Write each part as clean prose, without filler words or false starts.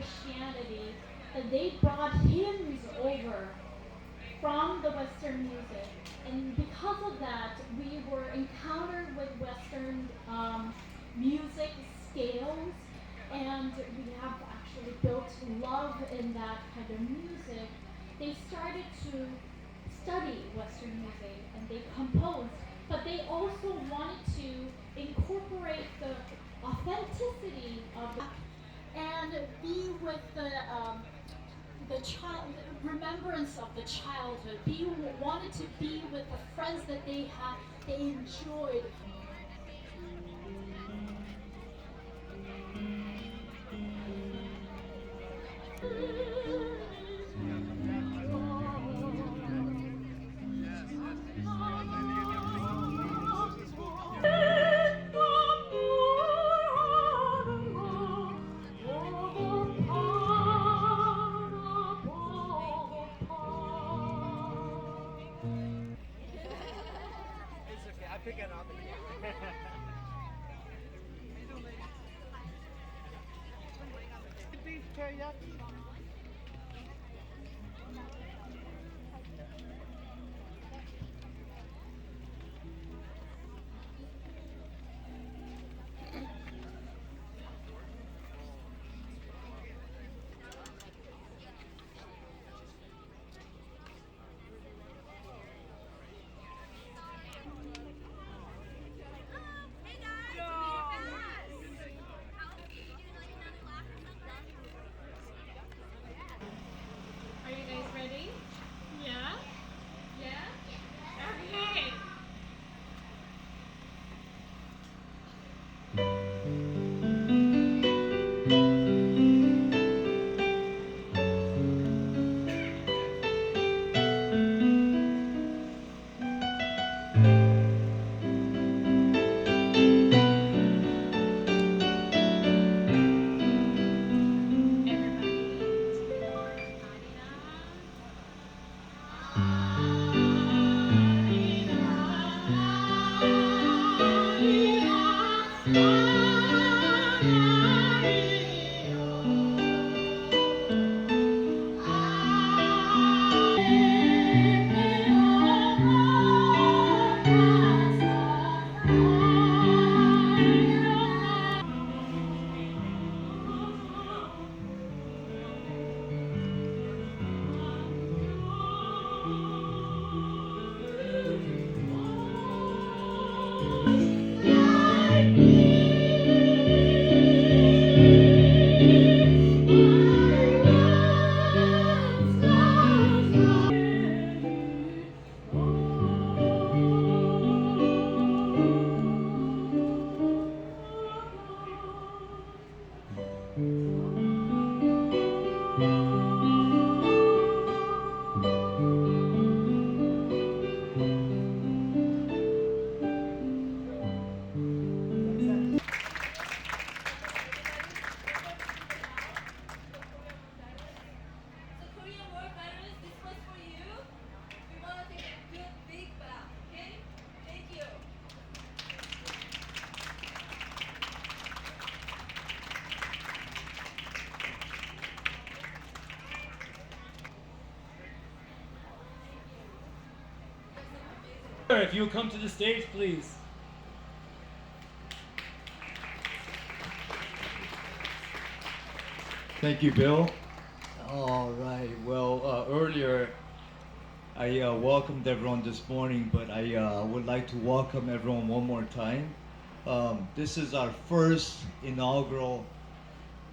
Christianity that they brought hymns over from the Western music. And because of that, we were encountered with Western music scales, and we have actually built love in that kind of music. They started to study Western music and they composed, but they also wanted to incorporate the authenticity of and be with the child remembrance of the childhood. Be wanted to be with the friends that they had, they enjoyed. It's okay. I pick it up. Beef teriyaki. Are you guys ready? Yeah? Yeah? Okay. So Korean War veterans, this was for you. We want to take a good big bow, okay? Thank you. If you would come to the stage, please. Thank you, Bill. All right. Well, earlier I welcomed everyone this morning, but I would like to welcome everyone one more time. This is our first inaugural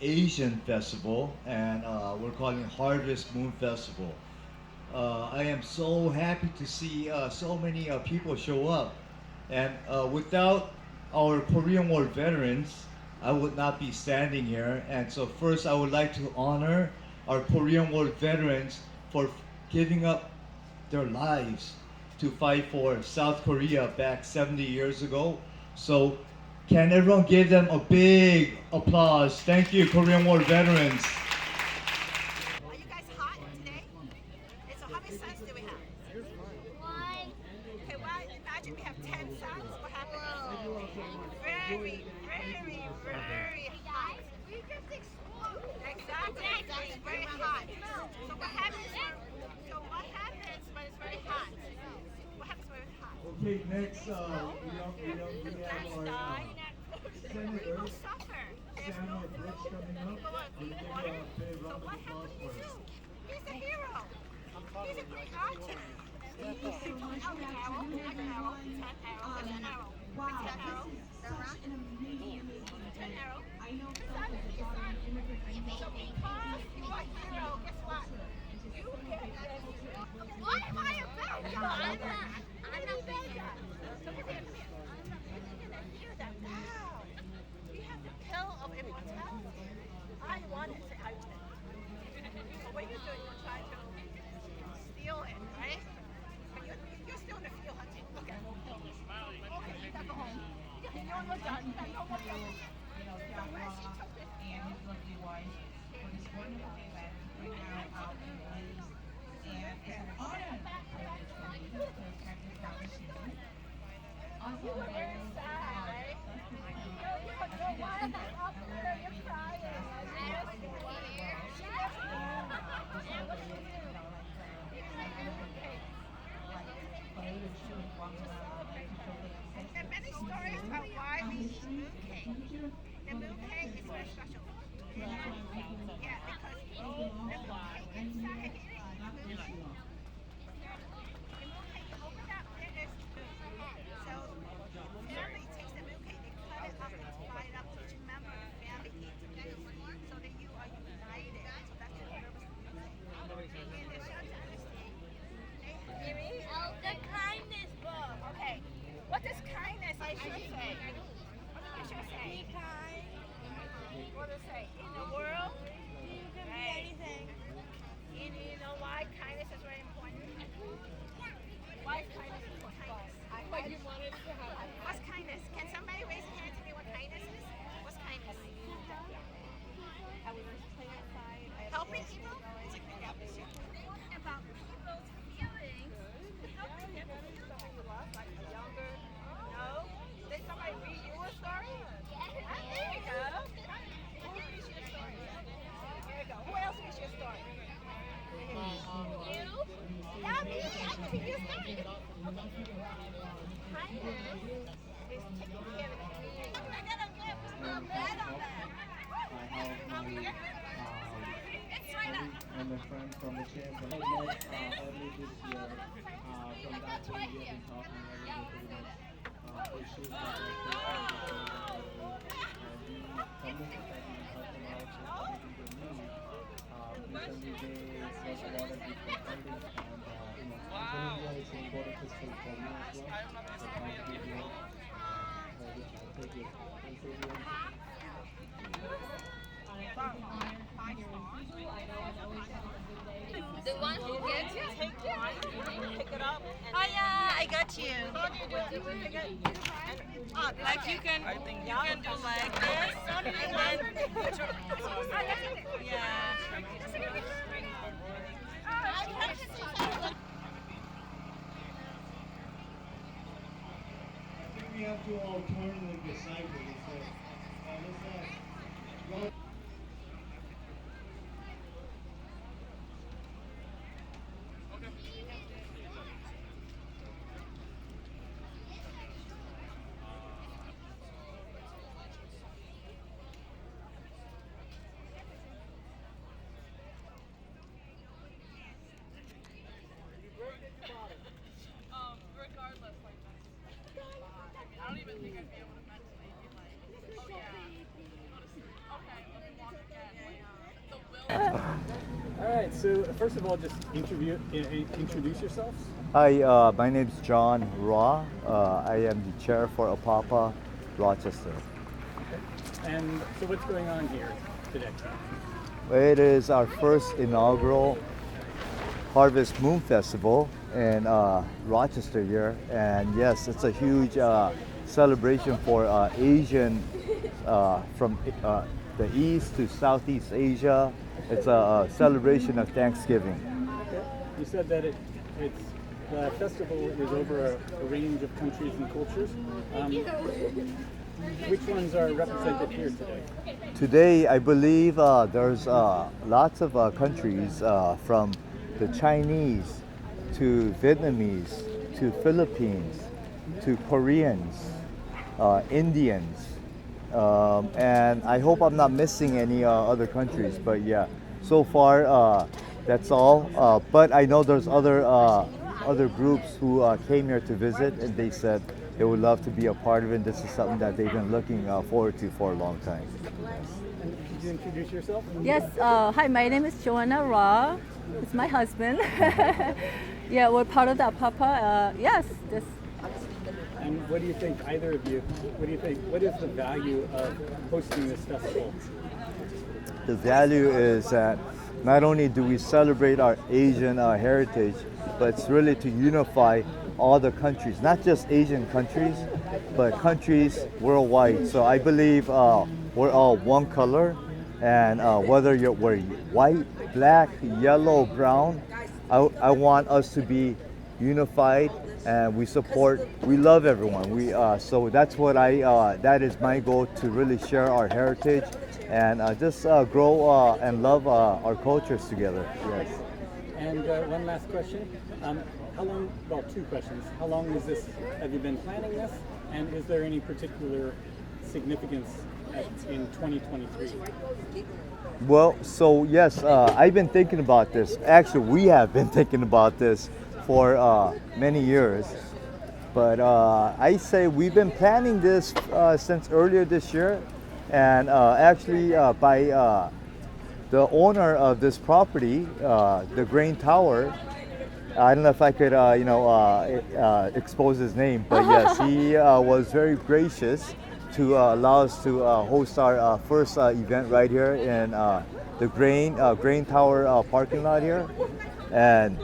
Asian festival, and we're calling it Harvest Moon Festival. I am so happy to see so many people show up. And without our Korean War veterans, I would not be standing here. And so first I would like to honor our Korean War veterans for giving up their lives to fight for South Korea back 70 years ago. So can everyone give them a big applause? Thank you, Korean War veterans. Are you guys hot today? Okay, so how many suns do we have? One. Okay, well, imagine we have 10 suns. What happens? Very, very, very hot. We just explode. Exactly. It's very hot. So what happens when it's very hot? What happens when it's hot? Okay, next, we have our Senator People suffer. There's no Samuel Brooks coming up. We'll give a big round of applause for him. He's a hero. He's a great artist. Why am I a bad guy? I'm a bad guy. Come here. Hear that? Wow. You have the pill of immortality. I want it. I want it. But what you're doing, you're trying to steal it, right? But you're still in the field hunting. Okay. Okay, you gotta go home. You're done. You gotta go home. So where she took this And his lovely wife for this wonderful event right now out in Belize. And it's an honor to practice our machine. Also, You were very sad, right? Why am I up there? You're crying. And many stories about why we eat mooncake. The mooncake is very special. Yeah, because the mooncake inside, if you eat mooncake, you open up, there is moon. So the family takes the mooncake, they cut it up and divide it up. Each member of the family eats together, so that you are united. So that's the purpose of the mooncake. And the Shang dynasty, they The kindness book. okay. What does kindness actually say? What does it say? Be kind. What does it say? In the world, You can be Right. anything. and you know why kindness is very important? Why is kindness important? What's kindness? Can somebody raise a hand to me what kindness is? What's kindness? Helping people? About people's feelings. Helping them feel like you love, like younger. No? Did somebody read you a story? There you go. Who reads you a story? There you go. Who else reads you a story? You? Yeah, me. I can read you a story. Kindness is taking care of the community. I gotta get a bed on that. It's right up. I'm a friend from the chamber. I met early this year. From that day, we have been talking every day issues that we communicate that we help them out with anything they need. Recently, they got a lot of different funding, and Indonesia is an important fiscal for you as well. So thank you, dear. Thank you. Thank you, dear. The one who gets you, take it. Pick it up. Oh yeah, I got you. How do you do it? Like you can do like this, and then put your, yeah. I think we have to alternatively decide what it says. Let's Regardless, like I don't even think I'd be able to mentally be like, oh yeah, okay, let me walk again. The will. All right, so first of all, just introduce yourselves. Hi, my name is John Ra. I am the chair for Apapa Rochester. And so what's going on here today? It is our first inaugural Harvest Moon Festival in Rochester here. And yes, it's a huge celebration for Asian from the East to Southeast Asia. It's a celebration of Thanksgiving. You said that the festival is over a range of countries and cultures. Which ones are represented here today? Today, I believe there's lots of countries from the Chinese to Vietnamese to Philippines to Koreans, Indians, and I hope I'm not missing any other countries. But yeah, so far that's all. But I know there's other groups who came here to visit, and they said they would love to be a part of it. This is something that they've been looking forward to for a long time. And could you introduce yourself? Yes, hi, my name is Joanna Ra. It's my husband. Yeah, we're part of the Apapa. Yes, this. And what do you think, either of you, what do you think, what is the value of hosting this festival? The value is that not only do we celebrate our Asian heritage, but it's really to unify all the countries, not just Asian countries, but countries worldwide. So I believe we're all one color, and whether we're white, black, yellow, brown, I want us to be unified, and we love everyone. So that's what that is my goal, to really share our heritage and just grow and love our cultures together. Yes. And one last question. How long, well, two questions. How long have you been planning this? And is there any particular significance in 2023? Well, so yes, I've been thinking about this. Actually, we have been thinking about this for many years. But I say we've been planning this since earlier this year. And actually by the owner of this property, the Grain Tower, I don't know if I could, expose his name, but yes, he was very gracious to allow us to host our first event right here in the Grain Tower parking lot here. And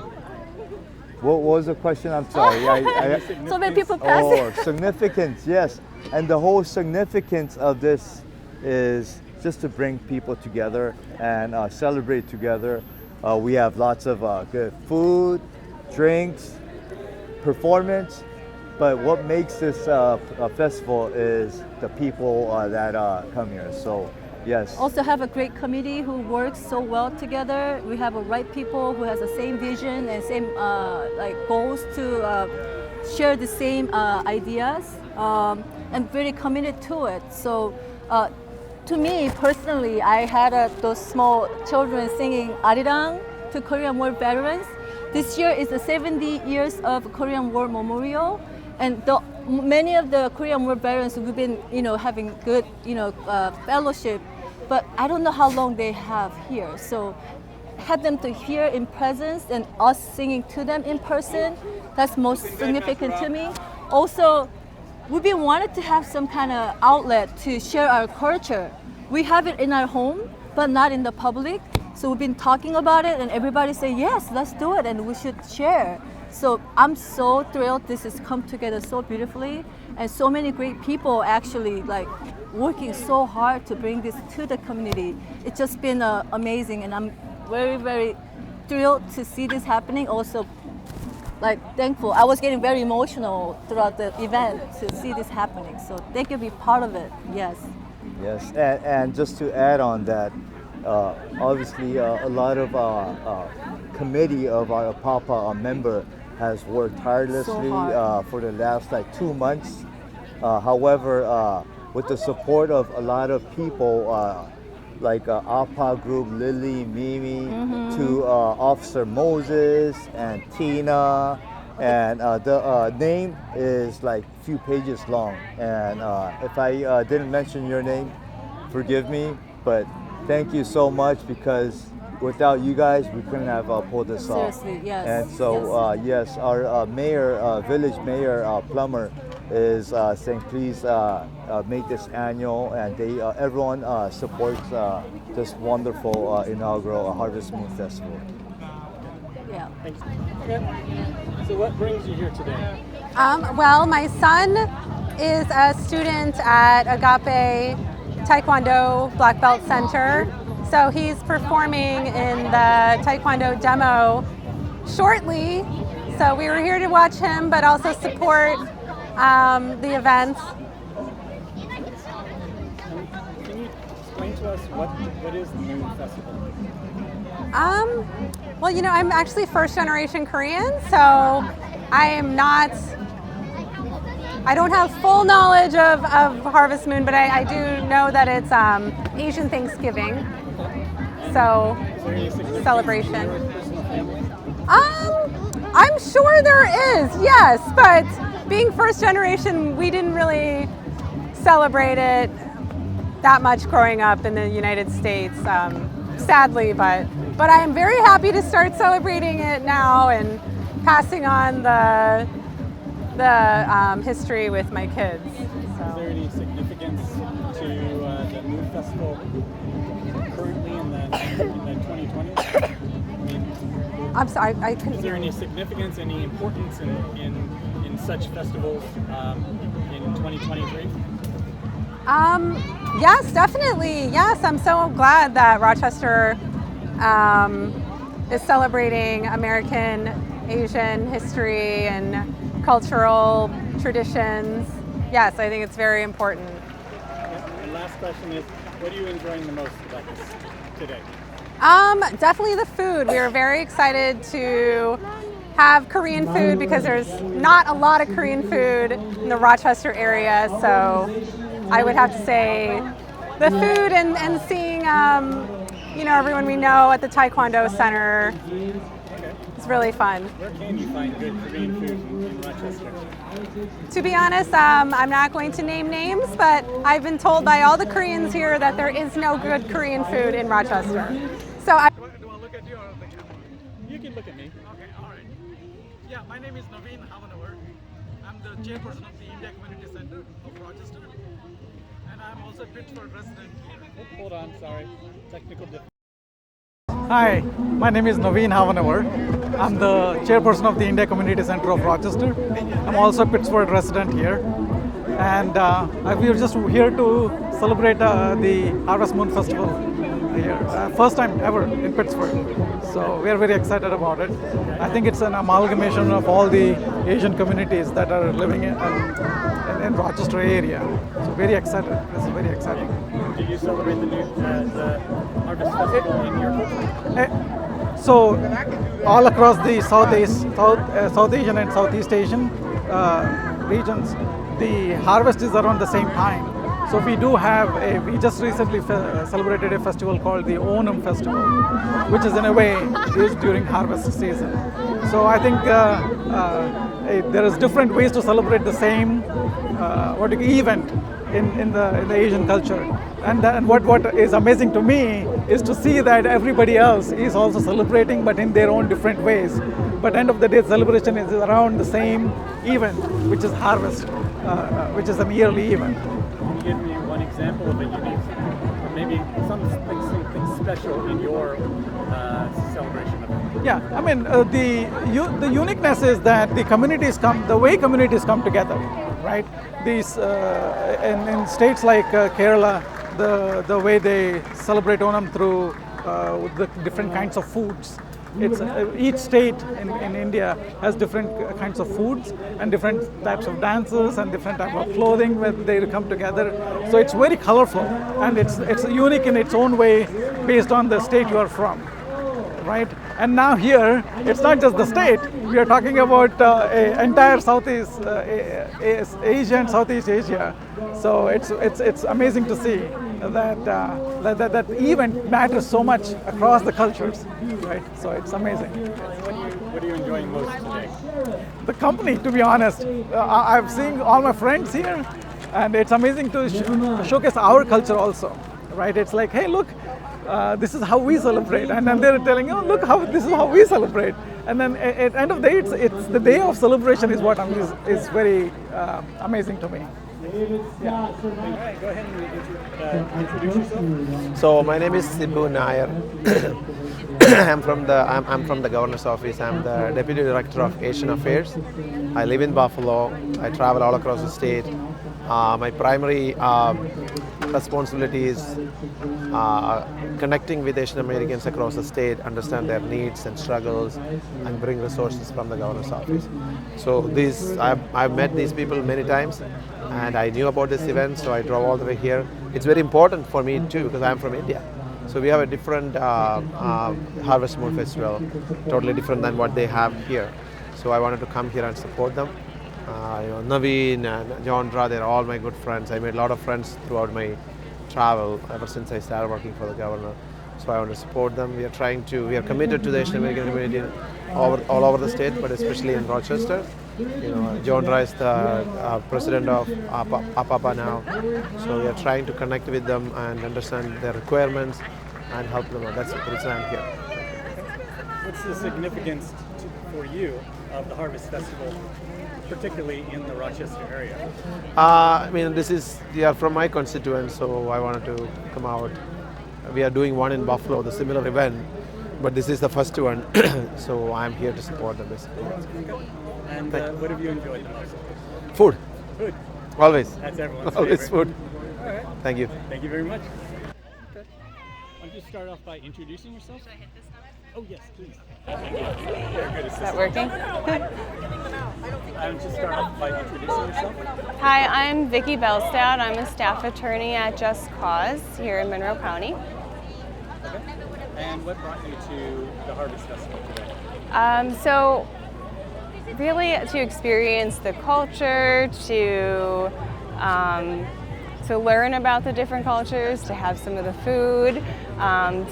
what was the question? I'm sorry. So many people passing. Oh, significance, yes. And the whole significance of this is just to bring people together and celebrate together. We have lots of good food, drinks, performance, but what makes this festival is the people that come here. So yes. Also have a great committee who works so well together. We have a right people who has the same vision and same goals to share the same ideas and very committed to it. So to me personally, I had those small children singing Arirang to Korean War veterans. This year is the 70 years of Korean War Memorial, and many of the Korean War veterans we've been, having good, fellowship, but I don't know how long they have here. So have them to hear in presence and us singing to them in person, that's most significant to me. Also, we've been wanted to have some kind of outlet to share our culture. We have it in our home, but not in the public. So we've been talking about it, and everybody say, yes, let's do it, and we should share. So I'm so thrilled this has come together so beautifully, and so many great people actually working so hard to bring this to the community. It's just been amazing, and I'm very, very thrilled to see this happening. Also, thankful. I was getting very emotional throughout the event to see this happening. So thank you for being part of it. Yes. Yes, and just to add on that, obviously a lot of committee of our Apapa member has worked tirelessly for the last 2 months. However, with the support of a lot of people, like APA group, Lily, Mimi, to Officer Moses and Tina, and the name is few pages long. And if I didn't mention your name, forgive me, but thank you so much, because without you guys, we couldn't have pulled this off. Seriously, yes. And so, yes, our mayor, village mayor, Plummer, is saying please make this annual, and everyone supports this wonderful inaugural Harvest Moon Festival. Yeah. Thanks. Okay. So what brings you here today? Well, my son is a student at Agape Taekwondo Black Belt Center. So he's performing in the Taekwondo demo shortly. So we were here to watch him, but also support the event. us what is the Moon Festival? Well, you know, I'm actually first generation Korean, so I don't have full knowledge of Harvest Moon, but I do know that it's Asian Thanksgiving. So, celebration. I'm sure there is, yes, but being first generation, we didn't really celebrate it that much growing up in the United States, sadly, but I am very happy to start celebrating it now and passing on the history with my kids. So. Is there any significance to the Moon Festival currently in the 2020s? I'm sorry, I couldn't. Is there any significance, any importance in such festivals in 2023? Yes, definitely. Yes, I'm so glad that Rochester is celebrating American Asian history and cultural traditions. Yes, I think it's very important. And last question is, what are you enjoying the most about this today? Definitely the food. We are very excited to have Korean food because there's not a lot of Korean food in the Rochester area. So I would have to say the food and seeing, you know, everyone we know at the Taekwondo Center. It's really fun. Where can you find good Korean food in Rochester? To be honest, I'm not going to name names, but I've been told by all the Koreans here that there is no good Korean food in Rochester. So I Do I look at you or the camera? You can look at me. Okay, all right. Yeah, my name is Naveen Havanawar. I'm the chairperson of the India Community Center of Rochester, and I'm also a Pittsburgh resident here. Oh, hold on, sorry. Technical difficulty. Hi, my name is Naveen Havanawar. I'm the chairperson of the India Community Center of Rochester. I'm also a Pittsburgh resident here. And we are just here to celebrate the Harvest Moon Festival here. First time ever in Pittsburgh. So we are very excited about it. I think it's an amalgamation of all the Asian communities that are living in Rochester area. So very excited. It's very exciting. Do you celebrate the Harvest Festival in your country? So all across the South Asian and Southeast Asian regions, the harvest is around the same time. So we do have we just recently celebrated a festival called the Onam Festival, which is in a way is during harvest season. So I think there is different ways to celebrate the same event in the Asian culture. And what is amazing to me is to see that everybody else is also celebrating, but in their own different ways. But end of the day, celebration is around the same event, which is harvest, which is a yearly event. Can you give me one example of a unique, or maybe something special in your celebration of it? Yeah, I mean the uniqueness is that the way communities come together, right? These in states like Kerala, the way they celebrate Onam through the different kinds of foods. It's each state in India has different kinds of foods and different types of dances and different type of clothing when they come together. So it's very colorful and it's unique in its own way based on the state you are from, right? And now here, it's not just the state. We are talking about entire Southeast Asia and Southeast Asia. So it's amazing to see that event matters so much across the cultures, right? So it's amazing. What are you enjoying most today? The company, to be honest. I'm seeing all my friends here, and it's amazing to showcase our culture also, right? It's like, hey, look, this is how we celebrate, and then they're telling, oh, look, this is how we celebrate. And then at the end of the day, it's the day of celebration is what is very amazing to me. Yeah. All right, go ahead and introduce yourself. So my name is Sibu Nair. I'm from the governor's office. I'm the deputy director of Asian Affairs. I live in Buffalo. I travel all across the state. My primary responsibility is connecting with Asian Americans across the state, understand their needs and struggles, and bring resources from the governor's office. So I've met these people many times, and I knew about this event, so I drove all the way here. It's very important for me too, because I'm from India. So we have a different Harvest Moon Festival, totally different than what they have here. So I wanted to come here and support them. Naveen and John Dra, they're all my good friends. I made a lot of friends throughout my travel ever since I started working for the governor. So I want to support them. We are committed to the Asian American community all over the state, but especially in Rochester. John Dra is the president of APAPA now. So we are trying to connect with them and understand their requirements and help them out. That's the reason I'm here. What's the significance for you of the Harvest Festival, particularly in the Rochester area? They are from my constituents, so I wanted to come out. We are doing one in Buffalo, the similar event, but this is the first one, so I'm here to support them basically. And what have you enjoyed the most? Food. Food. Always. That's everyone's Always favorite. food. All right. Thank you. Thank you very much. Okay. Why don't you start off by introducing yourself? Should I hit this now? Oh yes, please. Thank you. Very good assistant. Is that working? Why don't you start off by introducing yourself? Hi, I'm Vicki Belstad. I'm a staff attorney at Just Cause here in Monroe County. Okay. And what brought you to the Harvest Festival today? So really to experience the culture, to learn about the different cultures, to have some of the food,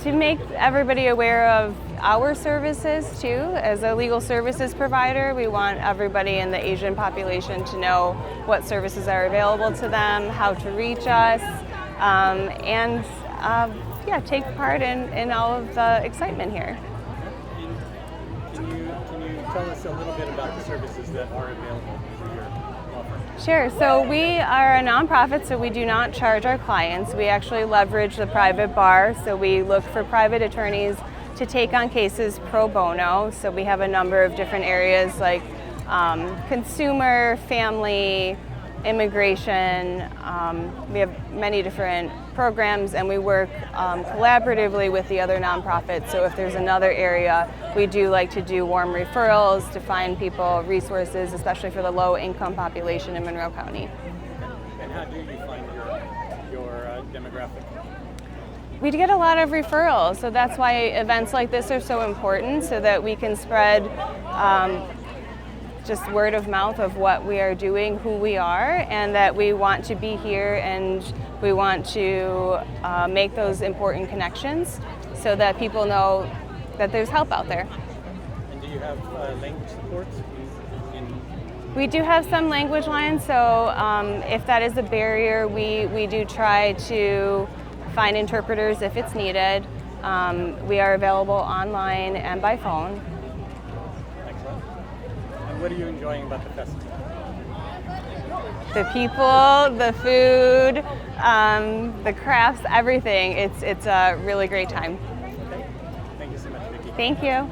to make everybody aware of our services too. As a legal services provider, we want everybody in the Asian population to know what services are available to them, how to reach us, and take part in all of the excitement here. Can you tell us a little bit about the services that are available through your law firm? Sure. So we are a nonprofit, so we do not charge our clients. We actually leverage the private bar, so we look for private attorneys to take on cases pro bono. So we have a number of different areas like consumer, family, immigration. We have many different programs, and we work collaboratively with the other nonprofits. So if there's another area, we do like to do warm referrals to find people resources, especially for the low-income population in Monroe County. And how do you find your demographic? We get a lot of referrals, so that's why events like this are so important, so that we can spread just word of mouth of what we are doing, who we are, and that we want to be here and we want to make those important connections so that people know that there's help out there. And do you have language support? We do have some language lines, so if that is a barrier, we do try to find interpreters if it's needed. We are available online and by phone. Excellent. And what are you enjoying about the festival? The people, the food, the crafts, everything. It's a really great time. Okay. Thank you so much, Vicki. Thank you.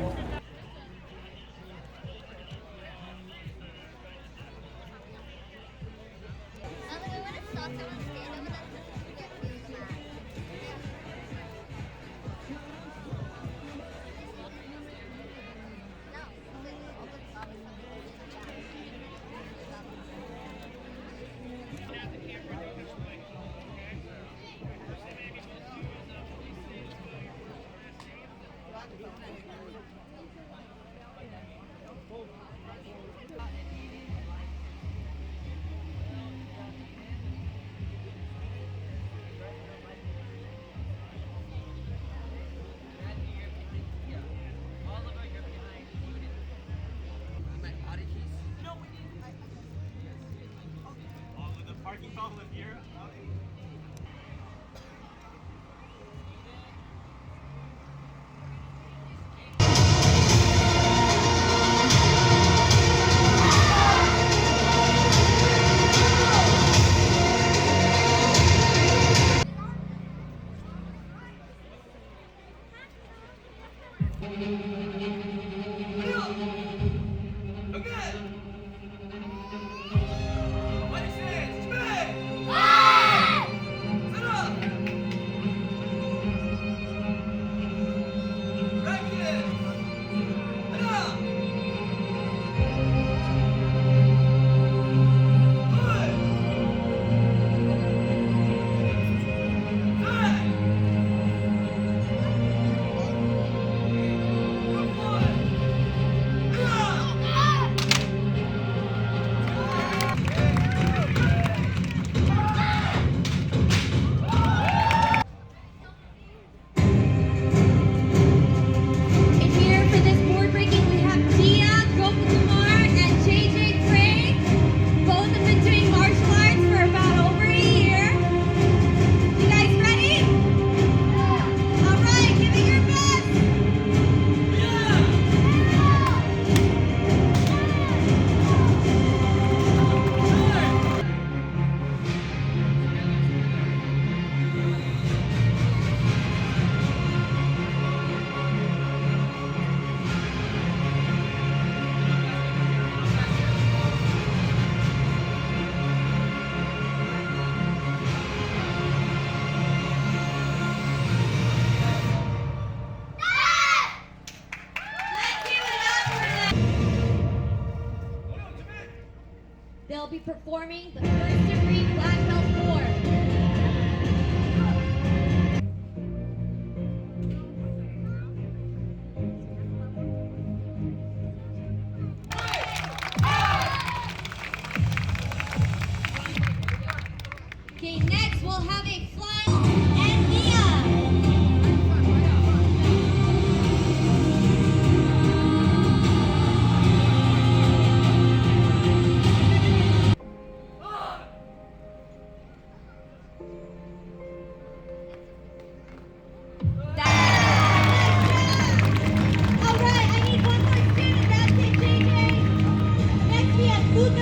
They'll be performing the first degree